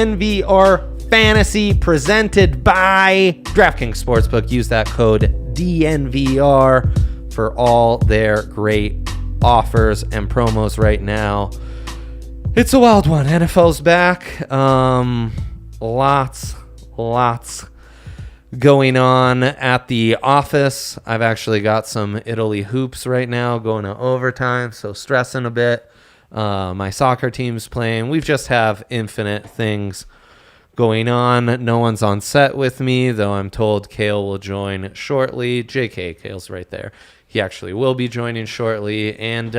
DNVR Fantasy presented by Draftkings Sportsbook. Use that code DNVR for all their great offers and promos right now. It's a wild one. NFL's back. Lots going on at the office. I've actually got some Italy hoops right now going to overtime, so stressing a bit. My soccer team's playing. We just have infinite things going on. No one's on set with me, though I'm told Kale will join shortly. JK, Kale's right there. He actually will be joining shortly. And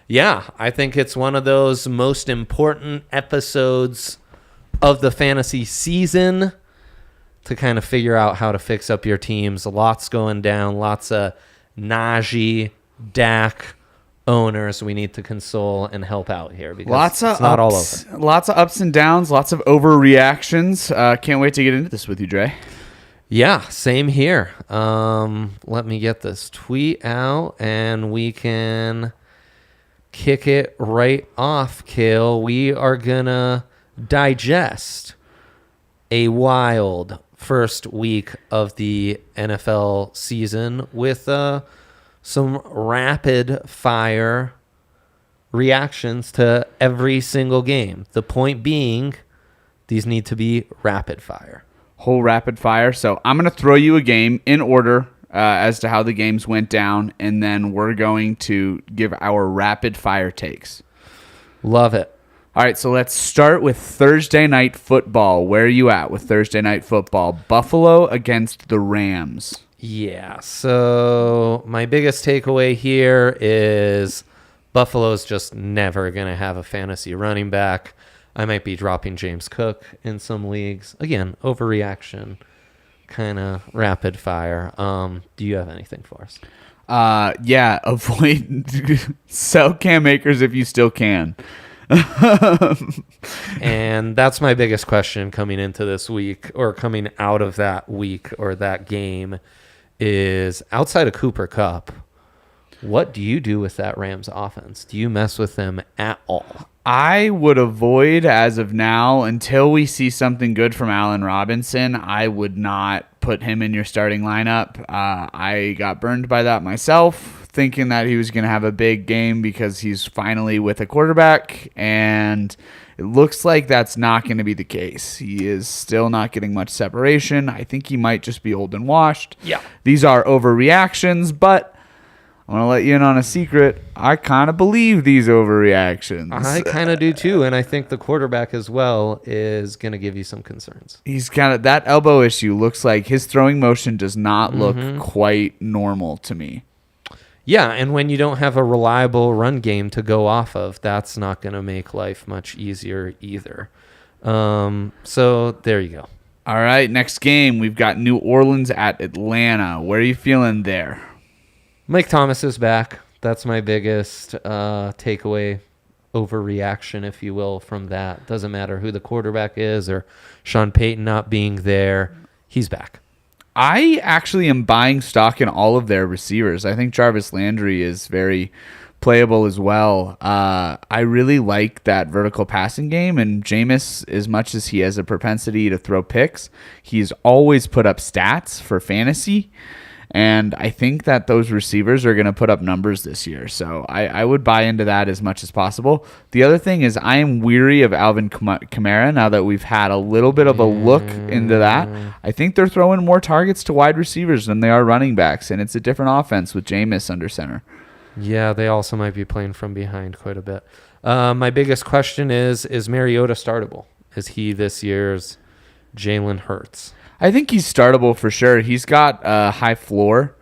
yeah, I think it's one of those most important episodes of the fantasy season to kind of figure out how to fix up your teams. Lots going down, lots of Najee, Dak owners we need to console and help out here because it's not all over. Lots of ups and downs, lots of overreactions. Can't wait to get into this with you, Dre. Yeah, same here. Let me get this tweet out and we can kick it right off, Kale. We are gonna digest a wild first week of the NFL season with some rapid fire reactions to every single game. The point being, these need to be rapid fire. Whole rapid fire. So I'm going to throw you a game in order as to how the games went down, and then we're going to give our rapid fire takes. Love it. All right, so let's start with Thursday Night Football. Where are you at with Thursday Night Football? Buffalo against the Rams. Yeah, so my biggest takeaway here is Buffalo's just never going to have a fantasy running back. I might be dropping James Cook in some leagues. Again, overreaction, kind of rapid fire. Do you have anything for us? Yeah, avoid sell Cam Akers if you still can. And that's my biggest question coming into this week, or coming out of that week or that game, is outside of Cooper Kupp, what do you do with that Rams offense? Do you mess with them at all? I would avoid as of now until we see something good from Allen Robinson. I would not put him in your starting lineup. I got burned by that myself, thinking that he was going to have a big game because he's finally with a quarterback, and it looks like that's not going to be the case. He is still not getting much separation. I think he might just be old and washed. Yeah. These are overreactions, but I want to let you in on a secret. I kind of believe these overreactions. I kind of do too, and I think the quarterback as well is going to give you some concerns. He's kind of, that elbow issue looks like his throwing motion does not look quite normal to me. Yeah, and when you don't have a reliable run game to go off of, that's not going to make life much easier either. So there you go. All right, next game, we've got New Orleans at Atlanta. Where are you feeling there? Mike Thomas is back. That's my biggest takeaway, overreaction, if you will, from that. Doesn't matter who the quarterback is or Sean Payton not being there. He's back. I actually am buying stock in all of their receivers. I think Jarvis Landry is very playable as well. I really like that vertical passing game, and Jameis, as much as he has a propensity to throw picks, he's always put up stats for fantasy, and I think that those receivers are going to put up numbers this year. So I would buy into that as much as possible. The other thing is I am weary of Alvin Kamara now that we've had a little bit of a look into that. I think they're throwing more targets to wide receivers than they are running backs, and it's a different offense with Jameis under center. Yeah, they also might be playing from behind quite a bit. My biggest question is Mariota startable? Is he this year's Jalen Hurts? I think he's startable for sure. He's got a high floor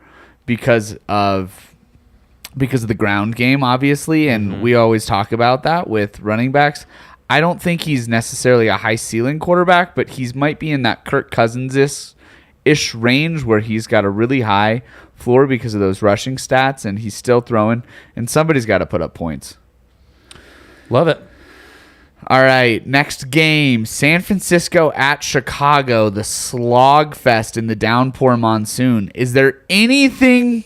because of the ground game, obviously, and we always talk about that with running backs. I don't think he's necessarily a high ceiling quarterback, but he might be in that Kirk Cousins-ish range where he's got a really high floor because of those rushing stats, and he's still throwing, and somebody's got to put up points. Love it. All right, next game, San Francisco at Chicago, the slog fest in the downpour monsoon. Is there anything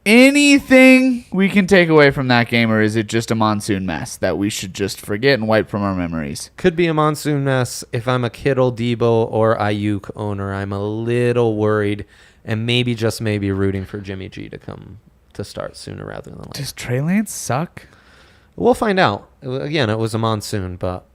anything we can take away from that game, or is it just a monsoon mess that we should just forget and wipe from our memories? Could be a monsoon mess. If I'm a Kittle, Debo, or Ayuk owner, I'm a little worried and maybe, just maybe, rooting for Jimmy G to come to start sooner rather than later. Does Trey Lance suck? We'll find out. Again, it was a monsoon, but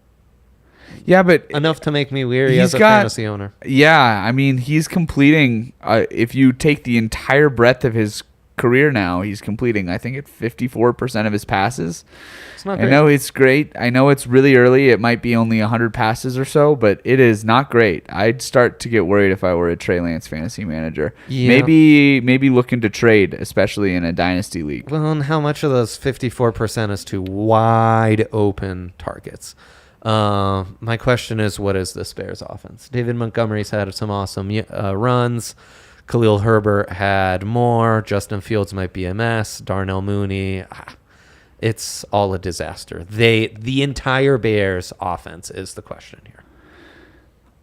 yeah, but enough to make me weary as a fantasy owner. Yeah, I mean, he's completing, if you take the entire breadth of his career now, he's completing, I think, at 54% of his passes. It's not great. I know it's great. I know it's really early. It might be only 100 passes or so, but it is not great. I'd start to get worried if I were a Trey Lance fantasy manager. Yeah. Maybe looking to trade, especially in a dynasty league. Well, and how much of those 54% is to wide open targets? My question is, what is this Bears offense? David Montgomery's had some awesome runs. Khalil Herbert had more. Justin Fields might be a mess. Darnell Mooney, it's all a disaster. The entire Bears offense is the question here.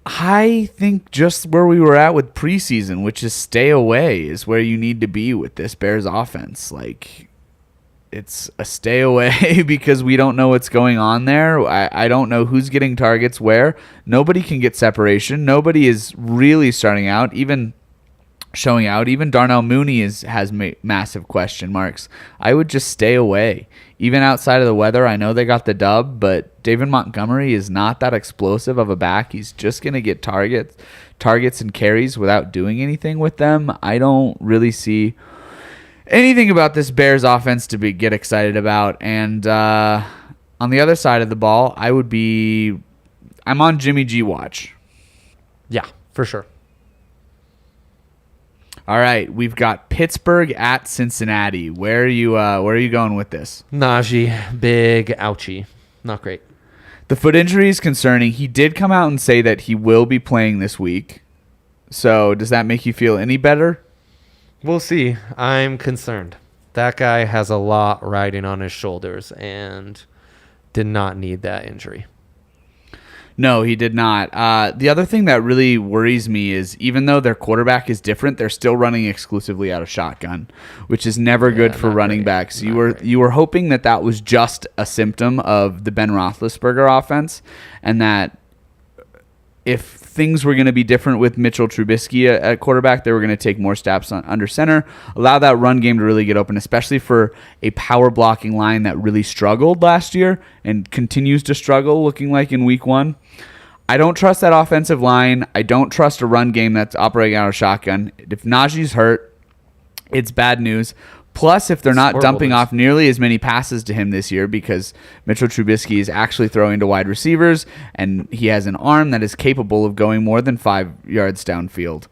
I think just where we were at with preseason, which is stay away, is where you need to be with this Bears offense. Like, it's a stay away because we don't know what's going on there. I don't know who's getting targets where. Nobody can get separation. Nobody is really starting out, even showing out. Even Darnell Mooney has massive question marks. I would just stay away. Even outside of the weather, I know they got the dub, but David Montgomery is not that explosive of a back. He's just going to get targets and carries without doing anything with them. I don't really see anything about this Bears offense to get excited about. And on the other side of the ball, I'm on Jimmy G watch. Yeah, for sure. All right, we've got Pittsburgh at Cincinnati. Where are you going with this? Najee, big ouchie. Not great. The foot injury is concerning. He did come out and say that he will be playing this week. So does that make you feel any better? We'll see. I'm concerned. That guy has a lot riding on his shoulders and did not need that injury. No, he did not. The other thing that really worries me is even though their quarterback is different, they're still running exclusively out of shotgun, which is never good for running backs. You were hoping that was just a symptom of the Ben Roethlisberger offense, and that if things were going to be different with Mitchell Trubisky at quarterback, they were going to take more steps under center, allow that run game to really get open, especially for a power blocking line that really struggled last year and continues to struggle looking like in week 1. I don't trust that offensive line. I don't trust a run game that's operating out of shotgun. If Najee's hurt, it's bad news. Plus, if they're not dumping off nearly as many passes to him this year because Mitchell Trubisky is actually throwing to wide receivers and he has an arm that is capable of going more than 5 yards downfield.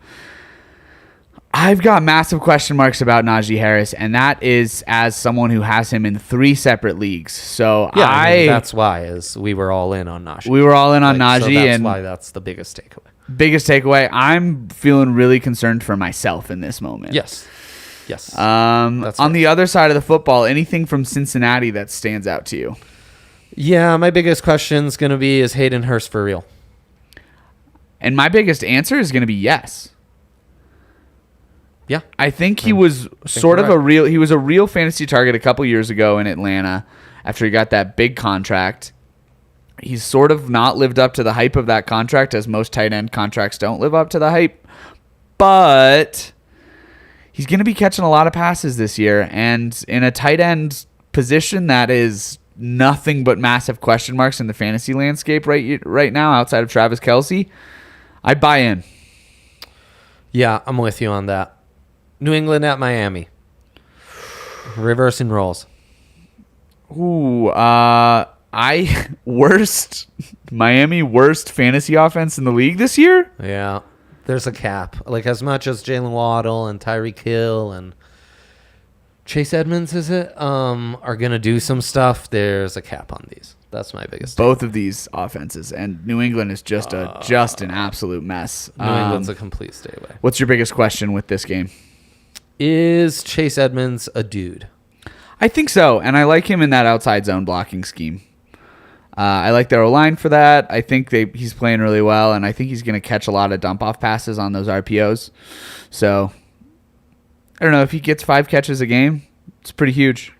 I've got massive question marks about Najee Harris, and that is as someone who has him in 3 separate leagues. So yeah, that's why we were all in on Najee. We were all in on Najee, so that's and why that's the biggest takeaway. Biggest takeaway. I'm feeling really concerned for myself in this moment. Yes. On the other side of the football, anything from Cincinnati that stands out to you? Yeah, my biggest question is going to be, is Hayden Hurst for real? And my biggest answer is going to be yes. Yeah. I think he was a real fantasy target a couple years ago in Atlanta after he got that big contract. He's sort of not lived up to the hype of that contract, as most tight end contracts don't live up to the hype. But he's going to be catching a lot of passes this year, and in a tight end position that is nothing but massive question marks in the fantasy landscape right now outside of Travis Kelce, I buy in. Yeah, I'm with you on that. New England at Miami. Reversing roles. Ooh, Miami worst fantasy offense in the league this year? Yeah. There's a cap. Like, as much as Jalen Waddle and Tyreek Hill and Chase Edmonds, are going to do some stuff, there's a cap on these. That's my biggest Both take. of these offenses. And New England is just an absolute mess. New England's a complete stay away. What's your biggest question with this game? Is Chase Edmonds a dude? I think so, and I like him in that outside zone blocking scheme. I like their O-line for that. I think he's playing really well, and I think he's going to catch a lot of dump-off passes on those RPOs. So I don't know, if he gets 5 catches a game, it's pretty huge.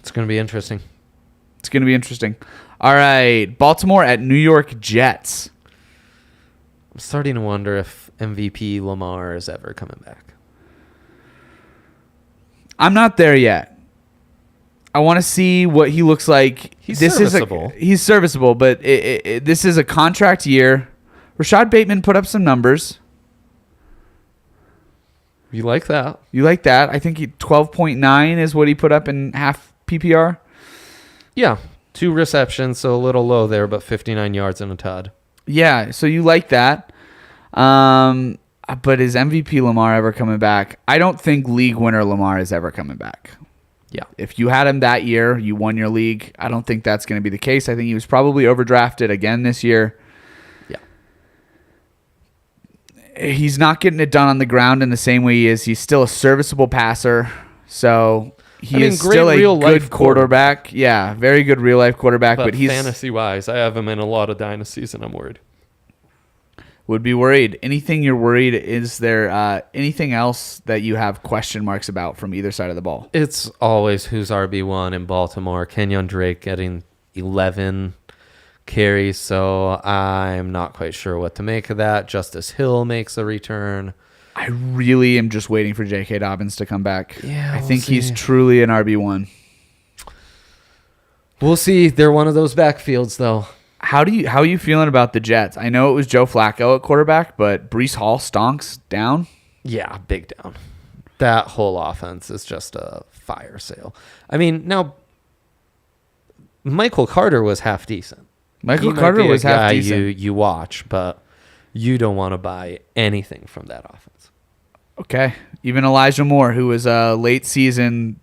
It's going to be interesting. It's going to be interesting. All right, Baltimore at New York Jets. I'm starting to wonder if MVP Lamar is ever coming back. I'm not there yet. I want to see what he looks like. He's serviceable. He's serviceable, but this is a contract year. Rashad Bateman put up some numbers. You like that? You like that? I think 12.9 is what he put up in half PPR. Yeah. 2 receptions, so a little low there, but 59 yards and a TD. Yeah, so you like that. But is MVP Lamar ever coming back? I don't think league winner Lamar is ever coming back. Yeah. If you had him that year, you won your league. I don't think that's going to be the case. I think he was probably overdrafted again this year. Yeah. He's not getting it done on the ground in the same way he is. He's still a serviceable passer. So he is still a good quarterback. Yeah, very good real life quarterback. But he's fantasy-wise, I have him in a lot of dynasties, and I'm worried. Would be worried. Anything you're worried? Is there anything else that you have question marks about from either side of the ball? It's always who's RB1 in Baltimore. Kenyon Drake getting 11 carries, so I'm not quite sure what to make of that. Justice Hill makes a return. I really am just waiting for J.K. Dobbins to come back. Yeah, I think he's truly an RB1. We'll see. They're one of those backfields, though. How are you feeling about the Jets? I know it was Joe Flacco at quarterback, but Breece Hall stonks down. Yeah, big down. That whole offense is just a fire sale. I mean, now Michael Carter was half decent. Michael Carter was half decent. You watch, but you don't want to buy anything from that offense. Okay, even Elijah Moore, who was a late season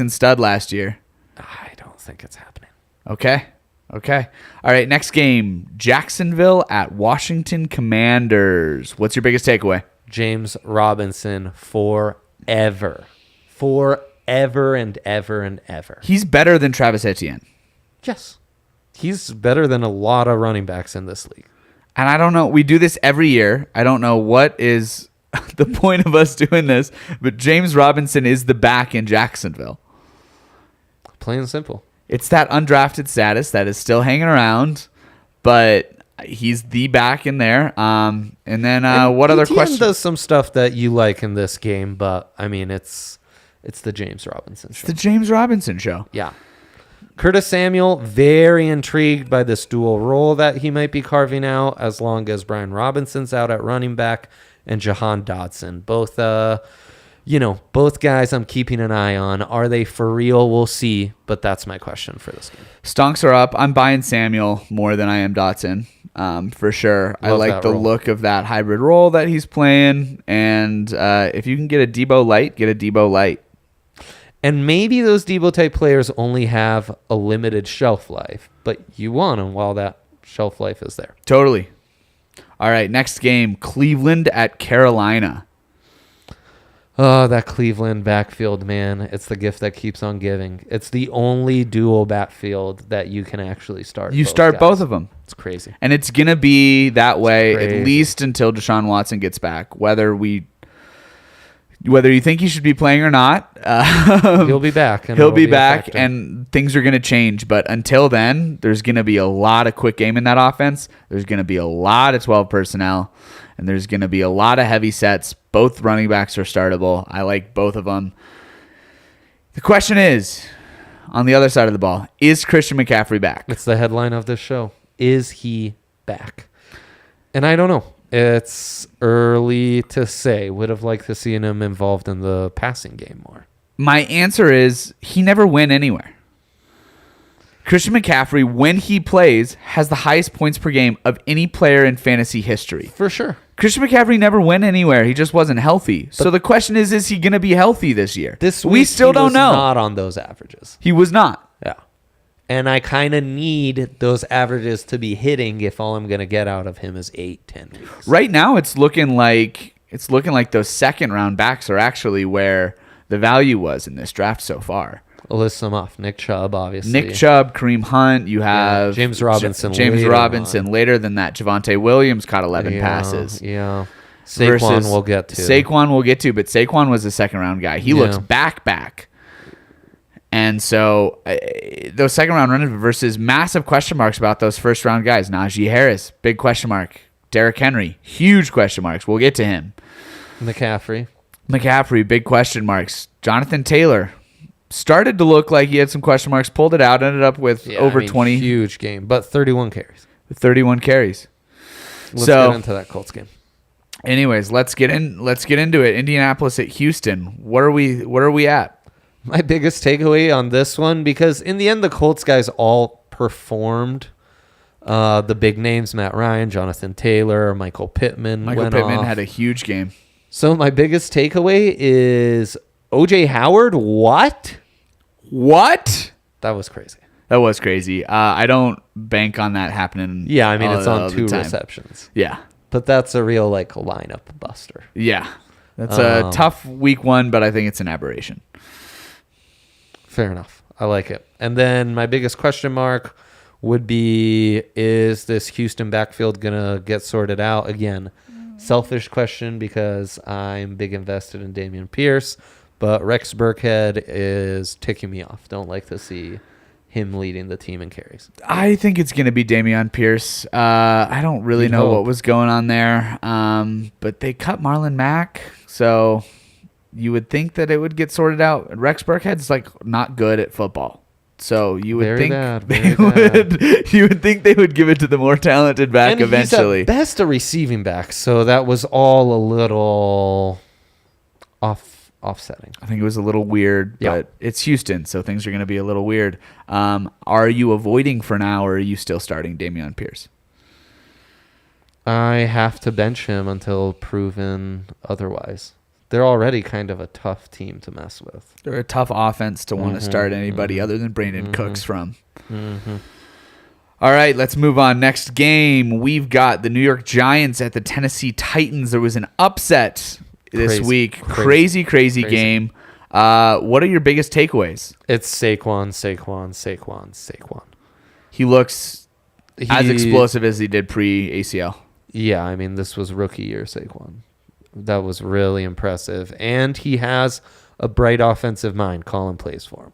stud last year. I don't think it's happening. Okay. All right, next game, Jacksonville at Washington Commanders. What's your biggest takeaway? James Robinson forever and ever and ever. He's better than Travis Etienne. Yes. He's better than a lot of running backs in this league. And I don't know, we do this every year. I don't know what is the point of us doing this, but James Robinson is the back in Jacksonville. Plain and simple. It's that undrafted status that is still hanging around, but he's the back in there. And then what other questions? does some stuff that you like in this game, but I mean, it's the James Robinson show. It's the James Robinson show. Yeah. Curtis Samuel, very intrigued by this dual role that he might be carving out as long as Brian Robinson's out at running back, and Jahan Dotson. Both guys I'm keeping an eye on. Are they for real? We'll see, but that's my question for this game. Stonks are up. I'm buying Samuel more than I am Dotson, for sure. I like the look of that hybrid role that he's playing, and if you can get a Debo Light, get a Debo Light. And maybe those Debo-type players only have a limited shelf life, but you want them while that shelf life is there. Totally. All right, next game, Cleveland at Carolina. Oh, that Cleveland backfield, man. It's the gift that keeps on giving. It's the only dual backfield that you can actually start. You start both of them. It's crazy. And it's going to be that way at least until Deshaun Watson gets back, whether you think he should be playing or not. He'll be back. He'll be back, and things are going to change. But until then, there's going to be a lot of quick game in that offense. There's going to be a lot of 12 personnel, and there's going to be a lot of heavy sets. Both running backs are startable. I like both of them. The question is, on the other side of the ball, is Christian McCaffrey back? It's the headline of this show. Is he back? And I don't know. It's early to say. Would have liked to see him involved in the passing game more. My answer is he never went anywhere. Christian McCaffrey, when he plays, has the highest points per game of any player in fantasy history. For sure. Christian McCaffrey never went anywhere. He just wasn't healthy. But so the question is he going to be healthy this year? This week, we still don't know. He was not on those averages. He was not. Yeah. And I kind of need those averages to be hitting if all I'm going to get out of him is 8-10 weeks. Right now, it's looking like those second round backs are actually where the value was in this draft so far. I'll list them off. Nick Chubb, obviously. Nick Chubb, Kareem Hunt. You have James Robinson. Later than that, Javonte Williams caught 11 passes. Yeah. Saquon we'll get to. Saquon we'll get to, but Saquon was a second-round guy. He looks back. And so those second-round runners versus massive question marks about those first-round guys. Najee Harris, big question mark. Derrick Henry, huge question marks. We'll get to him. McCaffrey, big question marks. Jonathan Taylor started to look like he had some question marks, pulled it out, ended up with over 20. Huge game, but 31 carries. 31 carries. Let's get into that Colts game. Anyways, let's get into it. Indianapolis at Houston. What are we at? My biggest takeaway on this one, because in the end the Colts guys all performed. The big names, Matt Ryan, Jonathan Taylor, Michael Pittman had a huge game. So my biggest takeaway is OJ Howard. What? That was crazy. I don't bank on that happening. Yeah, I mean, it's on 2 receptions. Yeah. But that's a real lineup buster. Yeah. That's a tough week 1, but I think it's an aberration. Fair enough. I like it. And then my biggest question mark would be, is this Houston backfield going to get sorted out? Again, selfish question because I'm big invested in Dameon Pierce, but Rex Burkhead is ticking me off. Don't like to see him leading the team in carries. I think it's going to be Dameon Pierce. I don't really know what was going on there, but they cut Marlon Mack, so you would think that it would get sorted out. Rex Burkhead's not good at football. So you would you would think they would give it to the more talented back and eventually. He's at best a receiving back, so that was all a little offsetting. I think it was a little weird, but it's Houston, so things are going to be a little weird. Are you avoiding for now, or are you still starting Dameon Pierce? I have to bench him until proven otherwise. They're already kind of a tough team to mess with. They're a tough offense to want to start anybody other than Brandon Cooks from. All right, let's move on. Next game, we've got the New York Giants at the Tennessee Titans. There was an upset this week. Crazy game. What are your biggest takeaways? It's Saquon. He looks as explosive as he did pre-ACL. Yeah, I mean, this was rookie year Saquon. That was really impressive. And he has a bright offensive mind. Colin plays for him.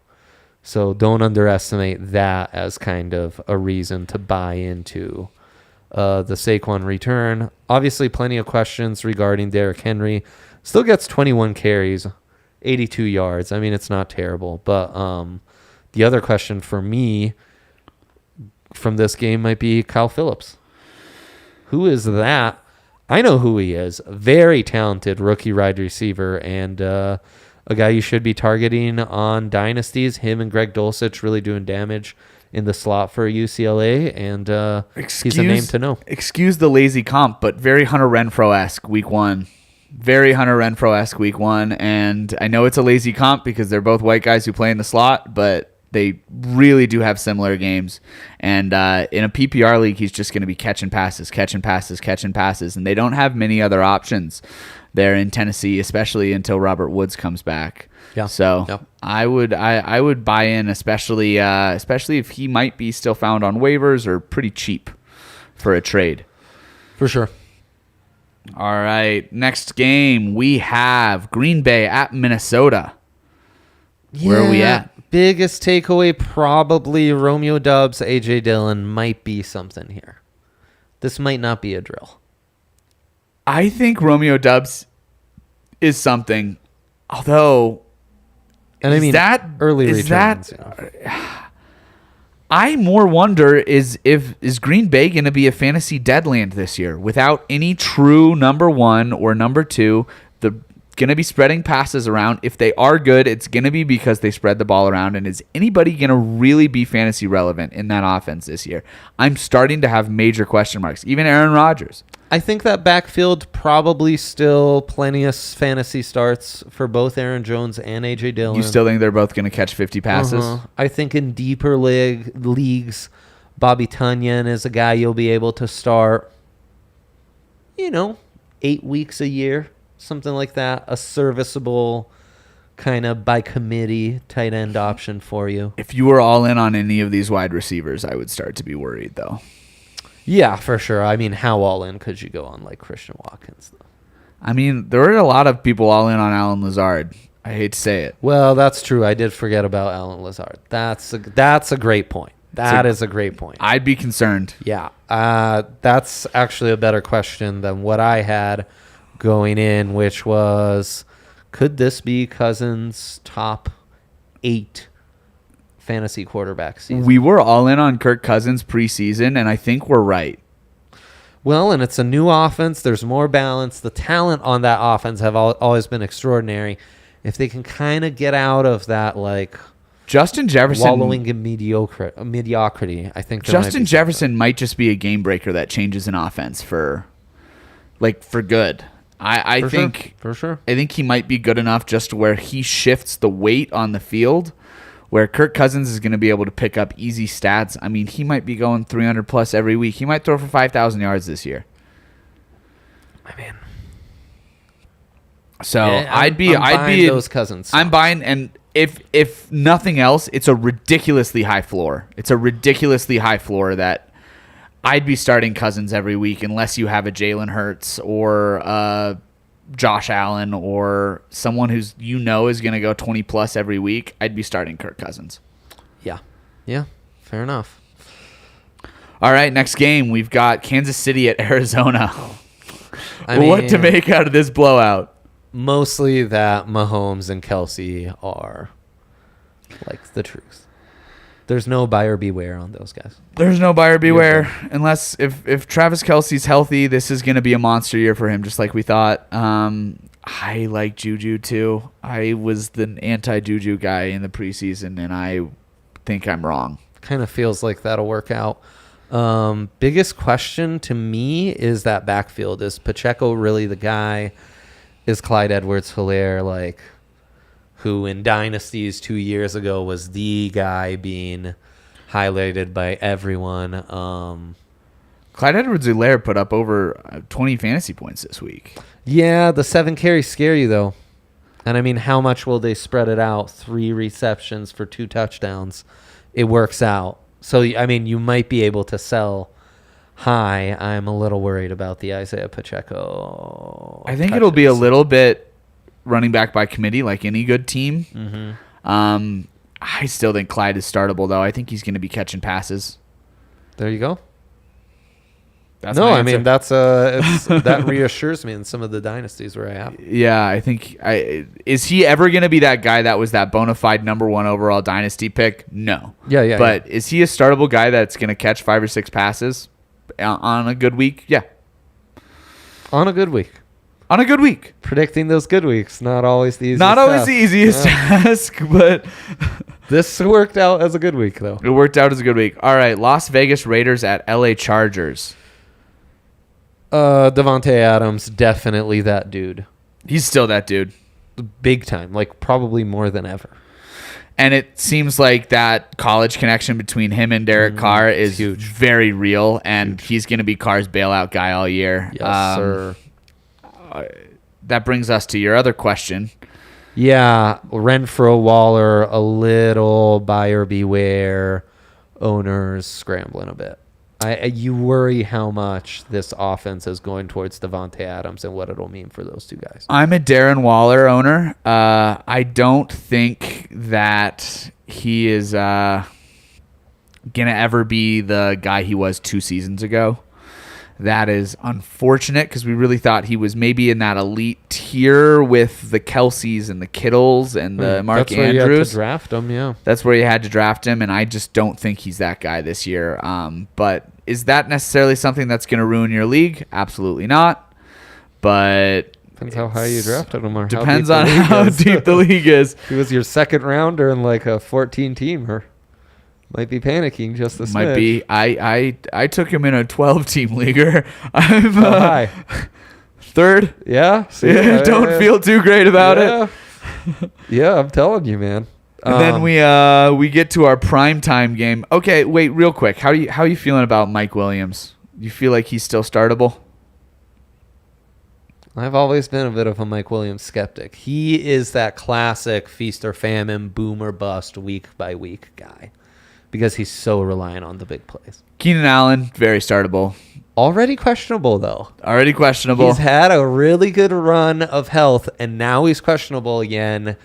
So don't underestimate that as kind of a reason to buy into the Saquon return. Obviously, plenty of questions regarding Derrick Henry. Still gets 21 carries, 82 yards. I mean, it's not terrible. But the other question for me from this game might be Kyle Phillips. Who is that? I know who he is. Very talented rookie wide receiver and a guy you should be targeting on dynasties. Him and Greg Dulcich really doing damage in the slot for UCLA, and he's a name to know. Excuse the lazy comp, but very Hunter Renfrow-esque week 1. Very Hunter Renfrow-esque week 1, and I know it's a lazy comp because they're both white guys who play in the slot, but they really do have similar games. And in a PPR league, he's just going to be catching passes. And they don't have many other options there in Tennessee, especially until Robert Woods comes back. Yeah. So I would buy in, especially if he might be still found on waivers or pretty cheap for a trade. For sure. All right. Next game, we have Green Bay at Minnesota. Where are we at? Biggest takeaway, probably Romeo Doubs, A.J. Dillon might be something here. This might not be a drill. I think Romeo Doubs is something, although... And I mean, that early returns. I more wonder is Green Bay going to be a fantasy deadland this year without any true number 1 or number 2? The going to be spreading passes around. If they are good, it's going to be because they spread the ball around. And is anybody going to really be fantasy relevant in that offense this year? I'm starting to have major question marks. Even Aaron Rodgers. I think that backfield probably still plenty of fantasy starts for both Aaron Jones and A.J. Dillon. You still think they're both going to catch 50 passes? I think in deeper leagues, Bobby Tunyon is a guy you'll be able to start, 8 weeks a year. Something like that, a serviceable kind of by committee tight end option for you. If you were all in on any of these wide receivers, I would start to be worried, though. Yeah, for sure. I mean, how all in could you go on like Christian Watkins, though? I mean, there were a lot of people all in on Alan Lazard. I hate to say it. Well, that's true. I did forget about Alan Lazard. That's a great point. That is a great point. I'd be concerned. Yeah. That's actually a better question than what I had going in, which was, could this be Cousins' top 8 fantasy quarterback season? We were all in on Kirk Cousins preseason, and I think we're right. Well, and it's a new offense. There's more balance. The talent on that offense have always been extraordinary. If they can kind of get out of that, like, Justin Jefferson wallowing in mediocrity, I think Justin Jefferson might just be a game breaker that changes an offense for good. I think for sure. I think he might be good enough just to where he shifts the weight on the field, where Kirk Cousins is going to be able to pick up easy stats. I mean, he might be going 300 plus every week. He might throw for 5,000 yards this year. I mean, so yeah, I'd be those Cousins. I'm buying, and if nothing else, it's a ridiculously high floor. It's a ridiculously high floor that I'd be starting Cousins every week unless you have a Jalen Hurts or Josh Allen or someone who's is going to go 20 plus every week. I'd be starting Kirk Cousins. Yeah, fair enough. All right, next game we've got Kansas City at Arizona. What to make out of this blowout? Mostly that Mahomes and Kelsey are like the truth. There's no buyer beware on those guys. There's no buyer beware unless if Travis Kelce's healthy, this is going to be a monster year for him, just like we thought. I like Juju too. I was the anti-Juju guy in the preseason, and I think I'm wrong. Kind of feels like that'll work out. Biggest question to me is that backfield. Is Pacheco really the guy? Is Clyde Edwards-Helaire who in Dynasties 2 years ago was the guy being highlighted by everyone? Clyde Edwards-Helaire put up over 20 fantasy points this week. Yeah, the 7 carries scare you, though. And, I mean, how much will they spread it out? 3 receptions for 2 touchdowns. It works out. So, I mean, you might be able to sell high. I'm a little worried about the Isaiah Pacheco. I think it'll be a little bit running back by committee like any good team. Mm-hmm. I still think Clyde is startable, though. I think he's going to be catching passes. There you go. That's no, my I answer. mean, that reassures me in some of the dynasties where I have. Yeah, I think is he ever going to be that guy that was that bona fide number 1 overall dynasty pick? No. Yeah. But is he a startable guy that's going to catch 5 or 6 passes on a good week? Yeah. On a good week. On a good week. Predicting those good weeks, not always the easiest Not always the easiest task, but this worked out as a good week, though. It worked out as a good week. All right, Las Vegas Raiders at LA Chargers. Davante Adams, definitely that dude. He's still that dude. Big time, probably more than ever. And it seems like that college connection between him and Derek Carr is huge. Very real, and he's going to be Carr's bailout guy all year. Yes, sir. That brings us to your other question. Yeah, Renfro, Waller, a little buyer beware. Owners scrambling a bit. You worry how much this offense is going towards Davante Adams and what it'll mean for those two guys. I'm a Darren Waller owner. I don't think that he is going to ever be the guy he was 2 seasons ago. That is unfortunate because we really thought he was maybe in that elite tier with the Kelseys and the Kittles and the Mark That's where Andrews. you had to draft him, yeah. That's where you had to draft him, and I just don't think he's that guy this year. But is that necessarily something that's going to ruin your league? Absolutely not. But depends how high you drafted him. Or depends on how deep the league is. He was your second rounder in a 14-teamer. Might be panicking just a smidge. Might be. I took him in a 12-team leaguer. I'm high. 3rd. Yeah. Don't feel too great about it. Yeah, I'm telling you, man. And then we get to our primetime game. Okay, wait, real quick. How are you feeling about Mike Williams? You feel like he's still startable? I've always been a bit of a Mike Williams skeptic. He is that classic feast or famine, boom or bust, week by week guy. Because he's so reliant on the big plays. Keenan Allen, very startable. Already questionable, though. Already questionable. He's had a really good run of health, and now he's questionable again.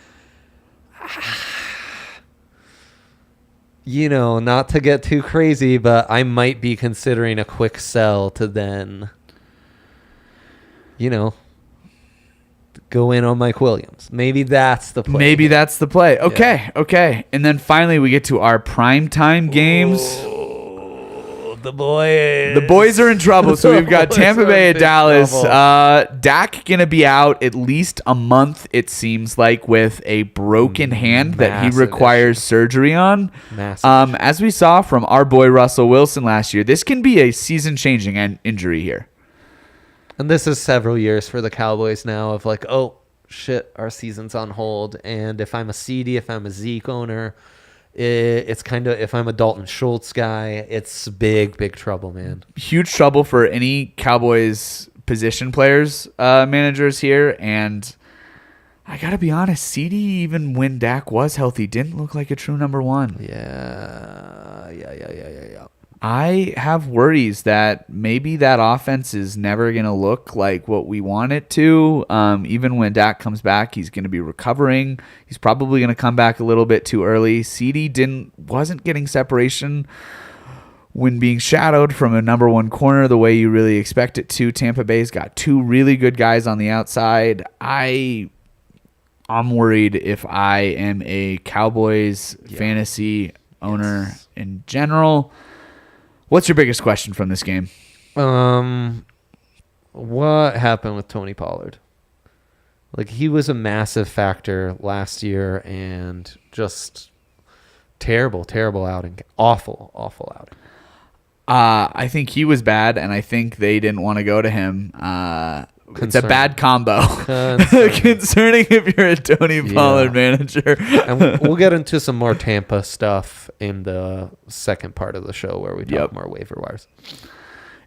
You know, not to get too crazy, but I might be considering a quick sell to then, you know, go in on Mike Williams. Maybe that's the play. Maybe that's the play. Okay, okay. And then finally we get to our primetime games. Ooh, the boys. The boys are in trouble. So we've got boys Tampa are Bay in at big Dallas. trouble. Dak going to be out at least a month, it seems like, with a broken hand that he Massive requires surgery on. Massive. As we saw from our boy Russell Wilson last year, this can be a season-changing injury here. And this is several years for the Cowboys now of like, oh, shit, our season's on hold. And if I'm a CD, if I'm a Zeke owner, it's kind of, if I'm a Dalton Schultz guy, it's big trouble, man. Huge trouble for any Cowboys position players, managers here. And I got to be honest, CD, even when Dak was healthy, didn't look like a true number one. Yeah. I have worries that maybe that offense is never going to look like what we want it to. Even when Dak comes back, he's going to be recovering. He's probably going to come back a little bit too early. CD wasn't getting separation when being shadowed from a number one corner the way you really expect it to. Tampa Bay's got two really good guys on the outside. I'm worried if I am a Cowboys fantasy owner in general. What's your biggest question from this game? What happened with Tony Pollard? Like, he was a massive factor last year and just terrible outing. Awful outing. I think he was bad, and I think they didn't want to go to him. It's a bad combo. Concerning if you're a Tony Pollard manager. And we'll get into some more Tampa stuff in the second part of the show where we talk more waiver wires.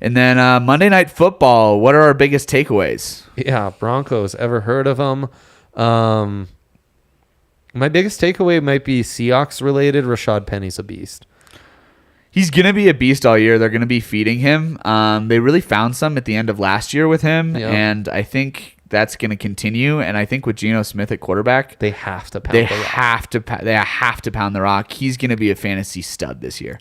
And then Monday Night Football, what are our biggest takeaways? Yeah, Broncos. Ever heard of them? My biggest takeaway might be Seahawks related. Rashad Penny's a beast. He's going to be a beast all year. They're going to be feeding him. They really found some at the end of last year with him, and I think that's going to continue. And I think with Geno Smith at quarterback, they have to pound the rock. They have to pound the rock. He's going to be a fantasy stud this year.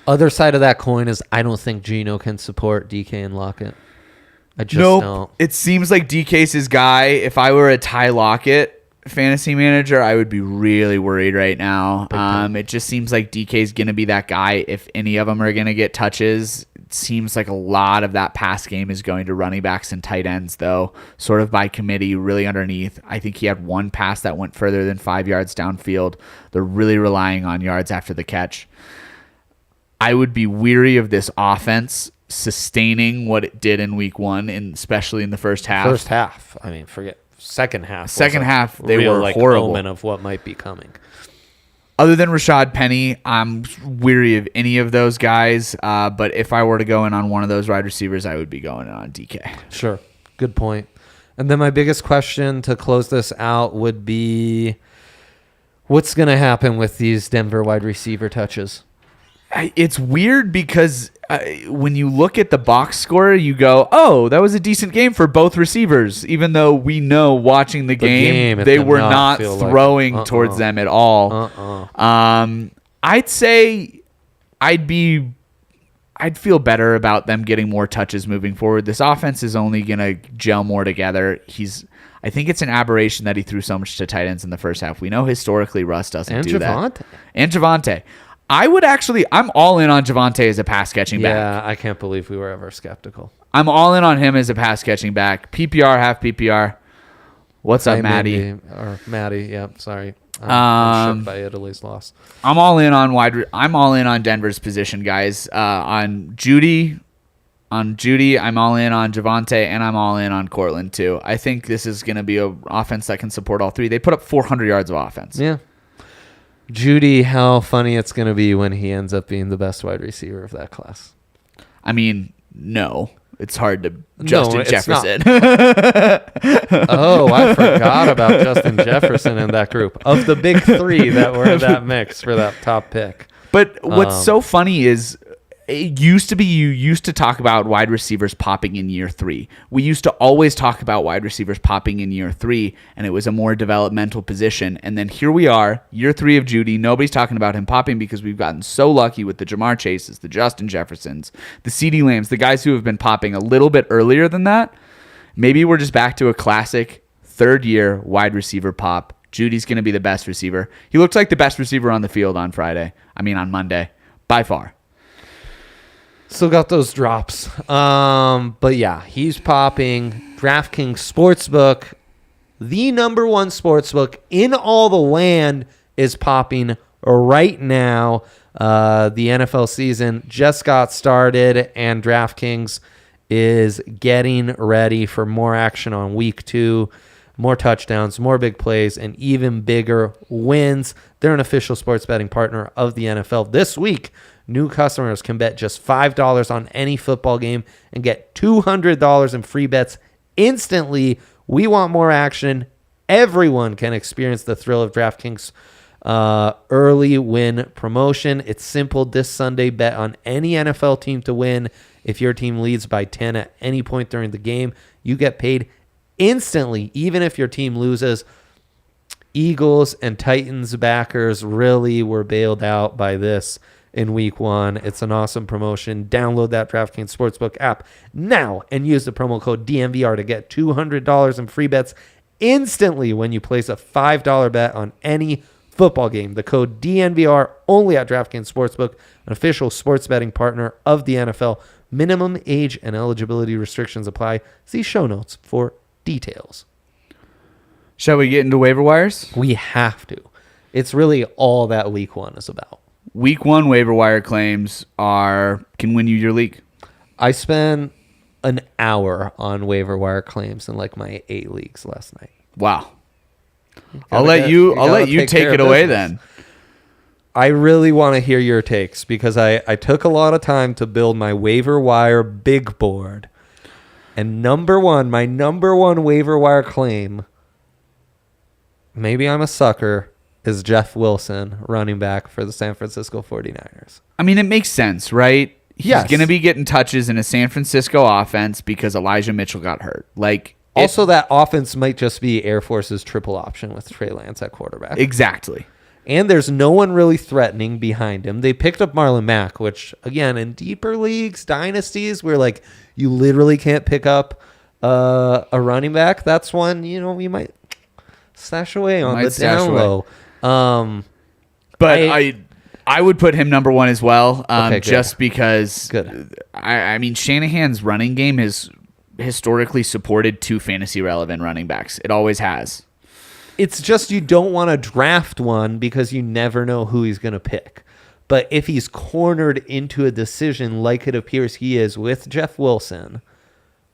Other side of that coin is I don't think Geno can support DK and Lockett. I just don't. It seems like DK's his guy. If I were a Ty Lockett fantasy manager, I would be really worried right now. It just seems like DK's going to be that guy. If any of them are going to get touches, it seems like a lot of that pass game is going to running backs and tight ends, though, sort of by committee, really underneath. I think he had one pass that went further than 5 yards downfield. They're really relying on yards after the catch. I would be weary of this offense sustaining what it did in week one, and especially in the first half. I mean, forget second half. Second half, they were horrible. Omen of what might be coming. Other than Rashad Penny, I'm weary of any of those guys. But if I were to go in on one of those wide receivers, I would be going in on DK. Sure. Good point. And then my biggest question to close this out would be, what's going to happen with these Denver wide receiver touches? It's weird because when you look at the box score, you go, oh, that was a decent game for both receivers, even though we know watching the game they were not throwing towards them at all. I'd say I'd feel better about them getting more touches moving forward. This offense is only going to gel more together. I think it's an aberration that he threw so much to tight ends in the first half. We know historically Russ doesn't do that. And Javonte. I'm all in on Javonte as a pass catching back. Yeah, I can't believe we were ever skeptical. I'm all in on him as a pass catching back. PPR, half PPR. What's up, Maddie? Maddie, yeah, sorry. I'm shook by Italy's loss. I'm all in on Denver's position, guys. On Judy, I'm all in on Javonte, and I'm all in on Cortland too. I think this is going to be an offense that can support all three. They put up 400 yards of offense. Yeah. Judy, how funny it's going to be when he ends up being the best wide receiver of that class. I mean, no. It's hard to Justin Jefferson. Oh, I forgot about Justin Jefferson in that group. Of the big three that were in that mix for that top pick. But what's so funny is it used to be you used to talk about wide receivers popping in year 3. We used to always talk about wide receivers popping in year 3, and it was a more developmental position. And then here we are, year 3 of Judy. Nobody's talking about him popping because we've gotten so lucky with the Jamar Chases, the Justin Jeffersons, the CeeDee Lambs, the guys who have been popping a little bit earlier than that. Maybe we're just back to a classic third-year wide receiver pop. Judy's going to be the best receiver. He looked like the best receiver on the field on Monday, by far. Still got those drops. But yeah, he's popping. DraftKings Sportsbook, the number one sportsbook in all the land, is popping right now. The NFL season just got started, and DraftKings is getting ready for more action on week 2. More touchdowns, more big plays, and even bigger wins. They're an official sports betting partner of the NFL. This week, new customers can bet just $5 on any football game and get $200 in free bets instantly. We want more action. Everyone can experience the thrill of DraftKings early win promotion. It's simple. This Sunday, bet on any NFL team to win. If your team leads by 10 at any point during the game, you get paid instantly, even if your team loses. Eagles and Titans backers really were bailed out by this in week 1. It's an awesome promotion. Download that DraftKings Sportsbook app now and use the promo code DNVR to get $200 in free bets instantly when you place a $5 bet on any football game. The code DNVR only at DraftKings Sportsbook, an official sports betting partner of the NFL. Minimum age and eligibility restrictions apply. See show notes for details. Shall we get into waiver wires? We have to. It's really all that week 1 is about. Week 1 waiver wire claims can win you your league. I spent an hour on waiver wire claims in like my 8 leagues last night. Wow. I'll let you take it away then. I really want to hear your takes because I took a lot of time to build my waiver wire big board. And my number one waiver wire claim, maybe I'm a sucker, is Jeff Wilson, running back for the San Francisco 49ers. I mean, it makes sense, right? Yes. He's going to be getting touches in a San Francisco offense because Elijah Mitchell got hurt. Also, that offense might just be Air Force's triple option with Trey Lance at quarterback. Exactly. And there's no one really threatening behind him. They picked up Marlon Mack, which, again, in deeper leagues, dynasties, where you literally can't pick up a running back. That's one, we might stash away on the down low. But I would put him number 1 as well, just because I mean, Shanahan's running game has historically supported 2 fantasy relevant running backs. It always has. It's just you don't want to draft one because you never know who he's going to pick. But if he's cornered into a decision like it appears he is with Jeff Wilson,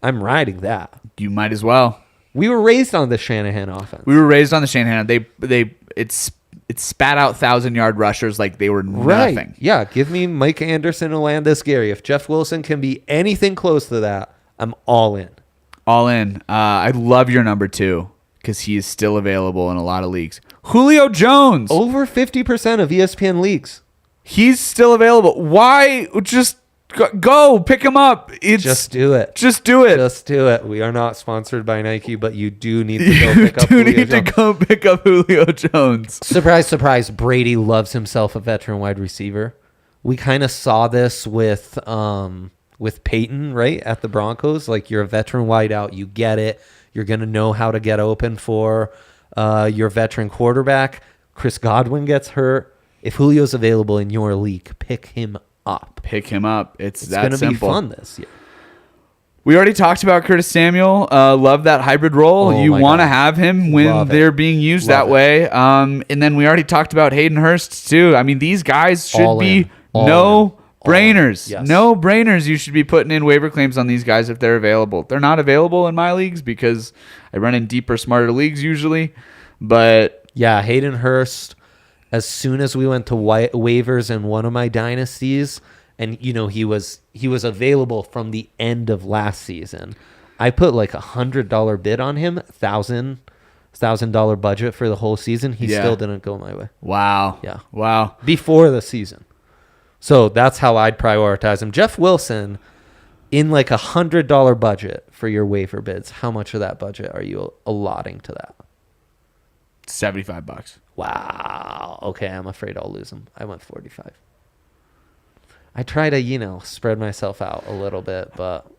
I'm riding that. You might as well. We were raised on the Shanahan offense. It spat out 1,000-yard rushers like they were nothing. Right. Yeah, give me Mike Anderson and Landis Gary. If Jeff Wilson can be anything close to that, I'm all in. All in. I love your number 2 because he is still available in a lot of leagues. Julio Jones. Over 50% of ESPN leagues. He's still available. Why? Just go pick him up. Just do it. Just do it. Just do it. We are not sponsored by Nike, but you do need to go pick up Julio Jones. Go pick up Julio Jones. Surprise, surprise. Brady loves himself a veteran wide receiver. We kind of saw this with Peyton, right, at the Broncos. You're a veteran wideout. You get it. You're going to know how to get open for your veteran quarterback. Chris Godwin gets hurt. If Julio's available in your league, pick him up. Pick him up. It's that going to be simple. fun this year. We already talked about Curtis Samuel. Love that hybrid role. You want to have him when they're being used that way. And then we already talked about Hayden Hurst, too. I mean, these guys should be no-brainers. Yes. No-brainers. You should be putting in waiver claims on these guys if they're available. They're not available in my leagues because I run in deeper, smarter leagues usually. But yeah, Hayden Hurst, as soon as we went to waivers in one of my dynasties, and he was available from the end of last season, I put $100 bid on him, $1,000 budget for the whole season. He still didn't go my way. Wow. Yeah. Wow. Before the season. So that's how I'd prioritize him. Jeff Wilson, in like $100 budget for your waiver bids, how much of that budget are you allotting to that? $75. Wow. Okay, I'm afraid I'll lose him. I went 45. I try to, spread myself out a little bit, but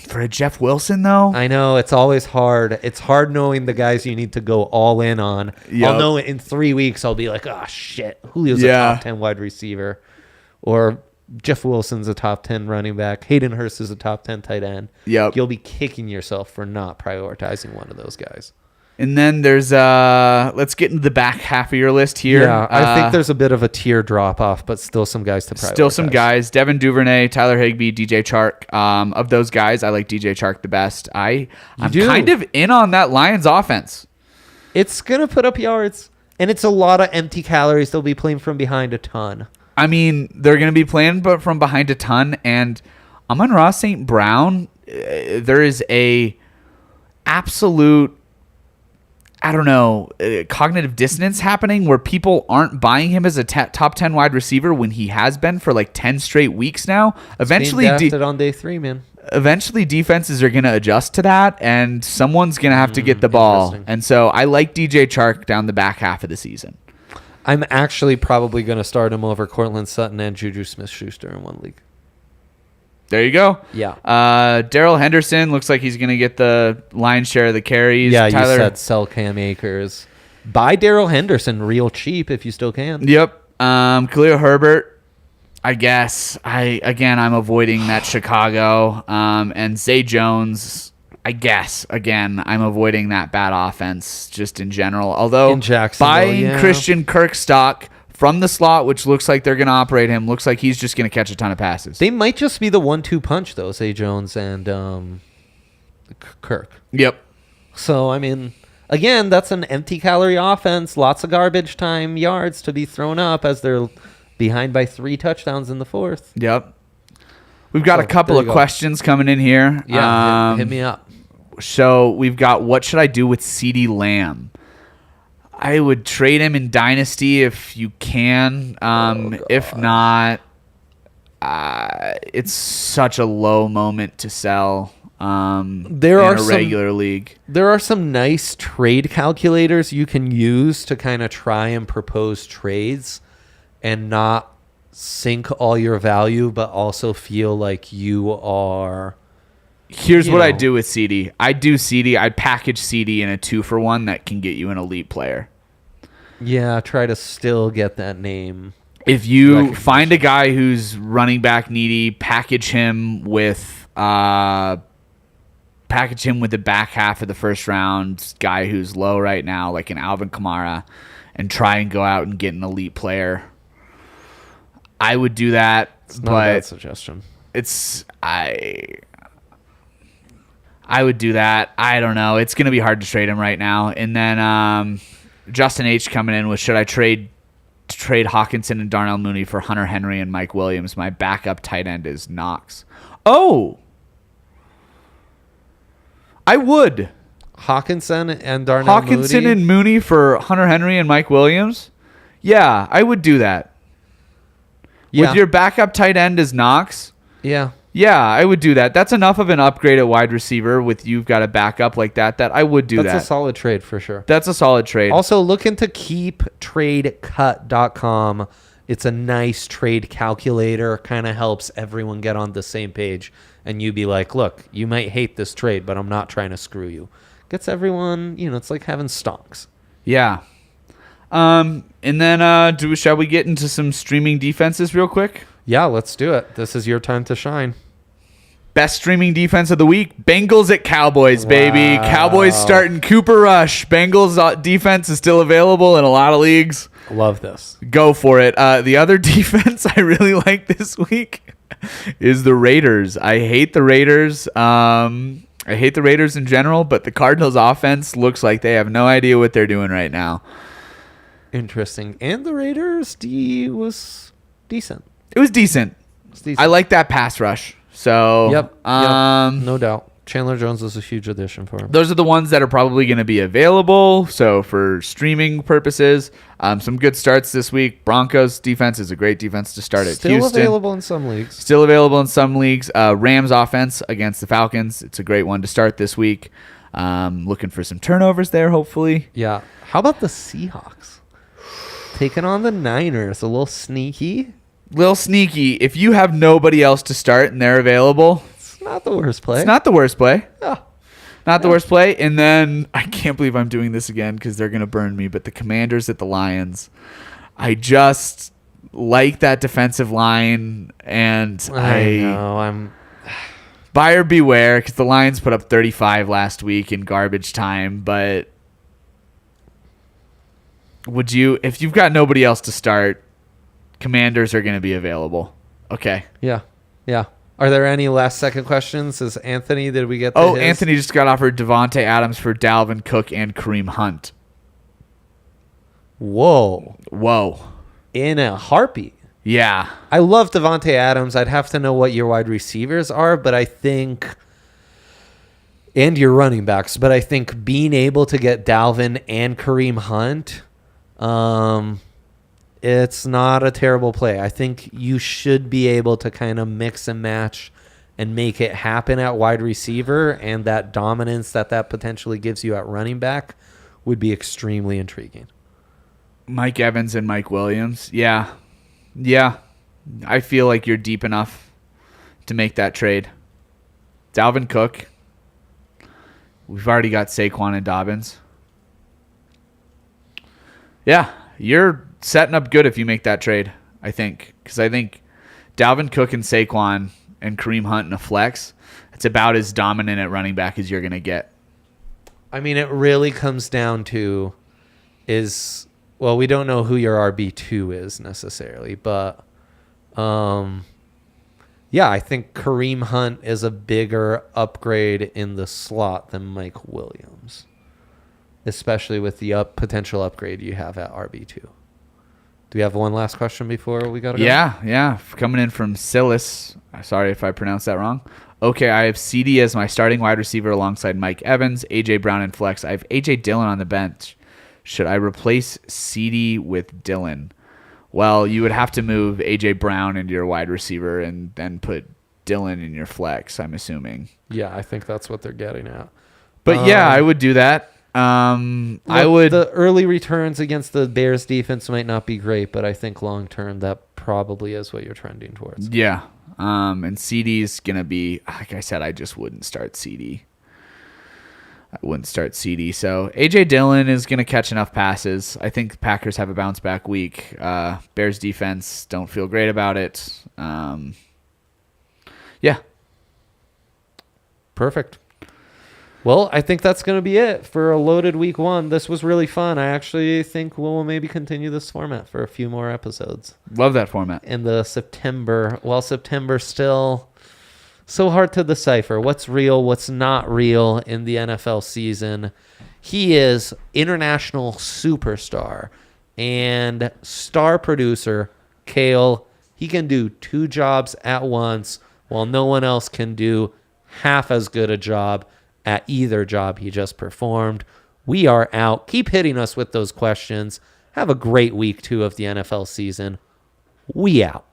for a Jeff Wilson though, I know it's always hard. It's hard knowing the guys you need to go all in on. Yep. I'll know it in 3 weeks. I'll be like, oh shit, Julio's a top 10 wide receiver, or Jeff Wilson's a top 10 running back. Hayden Hurst is a top 10 tight end. Yep. You'll be kicking yourself for not prioritizing one of those guys. And then there's let's get into the back half of your list here. Yeah, I think there's a bit of a tier drop off, but still some guys to prioritize. Still some guys: Devin Duvernay, Tyler Higbee, DJ Chark. Of those guys, I like DJ Chark the best. I'm kind of in on that Lions offense. It's gonna put up yards, and it's a lot of empty calories. They'll be playing from behind a ton. I mean, they're gonna be playing but from behind a ton. And Amon-Ra St. Brown, there is a absolute, I don't know, cognitive dissonance happening where people aren't buying him as a top 10 wide receiver when he has been for like 10 straight weeks now. Eventually, on day 3, man. Eventually, defenses are going to adjust to that, and someone's going to have to get the ball. And so I like DJ Chark down the back half of the season. I'm actually probably going to start him over Cortland Sutton and Juju Smith-Schuster in one league. There you go. Yeah. Daryl Henderson looks like he's going to get the lion's share of the carries. Yeah, you said sell Cam Akers. Buy Daryl Henderson real cheap if you still can. Yep. Khalil Herbert, I guess. I'm avoiding that Chicago. And Zay Jones, I guess. Again, I'm avoiding that bad offense just in general. Although in buying Christian Kirk stock from the slot, which looks like they're going to operate him, looks like he's just going to catch a ton of passes. They might just be the 1-2 punch, though, Zay Jones and Kirk. Yep. So, I mean, again, that's an empty calorie offense. Lots of garbage time yards to be thrown up as they're behind by 3 touchdowns in the 4th. Yep. We've got a couple of questions coming in here. Yeah, hit me up. So we've got, what should I do with CeeDee Lamb? I would trade him in Dynasty if you can. If not, it's such a low moment to sell there in are a regular league. There are some nice trade calculators you can use to kind of try and propose trades and not sink all your value, but also feel like you are... Here's what I do with CD. I'd package CD in a 2-for-1 that can get you an elite player. Yeah, try to still get that name. If you find a guy who's running back needy, package him with the back half of the first round guy who's low right now, like an Alvin Kamara, and try and go out and get an elite player. I would do that. It's not a bad suggestion. I would do that. I don't know. It's going to be hard to trade him right now. And then Justin H coming in with, should I trade Hawkinson and Darnell Mooney for Hunter Henry and Mike Williams? My backup tight end is Knox. Oh, I would. Hawkinson and Darnell Hawkinson Mooney? and Mooney for Hunter Henry and Mike Williams? Yeah, I would do that. Yeah. With your backup tight end is Knox? Yeah. Yeah, I would do that. That's enough of an upgrade at wide receiver with you've got a backup like that I would do that. That's a solid trade for sure. That's a solid trade. Also, look into keeptradecut.com. It's a nice trade calculator. Kind of helps everyone get on the same page. And you be like, look, you might hate this trade, but I'm not trying to screw you. Gets everyone, it's like having stocks. Yeah. And then shall we get into some streaming defenses real quick? Yeah, let's do it. This is your time to shine. Best streaming defense of the week, Bengals at Cowboys, baby. Wow. Cowboys starting Cooper Rush. Bengals defense is still available in a lot of leagues. Love this. Go for it. The other defense I really like this week is the Raiders. I hate the Raiders. I hate the Raiders in general, but the Cardinals offense looks like they have no idea what they're doing right now. Interesting. And the Raiders D was decent. It was decent. I like that pass rush. So, Yep. No doubt. Chandler Jones is a huge addition for him. Those are the ones that are probably going to be available. So for streaming purposes, some good starts this week. Broncos defense is a great defense to start at Houston. Still available in some leagues. Still available in some leagues. Rams offense against the Falcons. It's a great one to start this week. Looking for some turnovers there, hopefully. Yeah. How about the Seahawks? Taking on the Niners. A little sneaky. Little sneaky. If you have nobody else to start and they're available, It's not the worst play. it's not the worst play. Yeah. Not the worst play. And then I can't believe I'm doing this again because they're going to burn me. But the Commanders at the Lions, I just like that defensive line. And I know. buyer beware because the Lions put up 35 last week in garbage time. But would you, if you've got nobody else to start, Commanders are going to be available. Okay. Yeah. Yeah. Are there any last second questions? Is Anthony, did we get his? Anthony just got offered Devontae Adams for Dalvin Cook and Kareem Hunt. Whoa. In a heartbeat. Yeah. I love Davante Adams. I'd have to know what your wide receivers are, but I think, and your running backs, but I think being able to get Dalvin and Kareem Hunt, it's not a terrible play. I think you should be able to kind of mix and match and make it happen at wide receiver, and that dominance that potentially gives you at running back would be extremely intriguing. Mike Evans and Mike Williams. Yeah. I feel like you're deep enough to make that trade. Dalvin Cook. We've already got Saquon and Dobbins. Yeah, you're setting up good if you make that trade, I think. Because I think Dalvin Cook and Saquon and Kareem Hunt in a flex, it's about as dominant at running back as you're going to get. I mean, it really comes down to well, we don't know who your RB2 is necessarily, but yeah, I think Kareem Hunt is a bigger upgrade in the slot than Mike Williams, especially with the potential upgrade you have at RB2. Do we have one last question before we got to go? Yeah. Coming in from Silas. Sorry if I pronounced that wrong. Okay, I have CD as my starting wide receiver alongside Mike Evans, A.J. Brown, and flex. I have A.J. Dillon on the bench. Should I replace CD with Dillon? Well, you would have to move A.J. Brown into your wide receiver and then put Dillon in your flex, I'm assuming. Yeah, I think that's what they're getting at. But yeah, I would do that. I would. The early returns against the Bears defense might not be great, but I think long term that probably is what you're trending towards. Yeah. And CD's going to be, like I said, I just wouldn't start CD. So A.J. Dillon is going to catch enough passes. I think Packers have a bounce back week. Bears defense don't feel great about it. Yeah. Perfect. Well, I think that's going to be it for a loaded week one. This was really fun. I actually think we'll maybe continue this format for a few more episodes. Love that format. In the September, September still so hard to decipher what's real, what's not real in the NFL season. He is international superstar and star producer, Kale. He can do two jobs at once while no one else can do half as good a job at either job he just performed. We are out. Keep hitting us with those questions. Have a great week 2 of the NFL season. We out.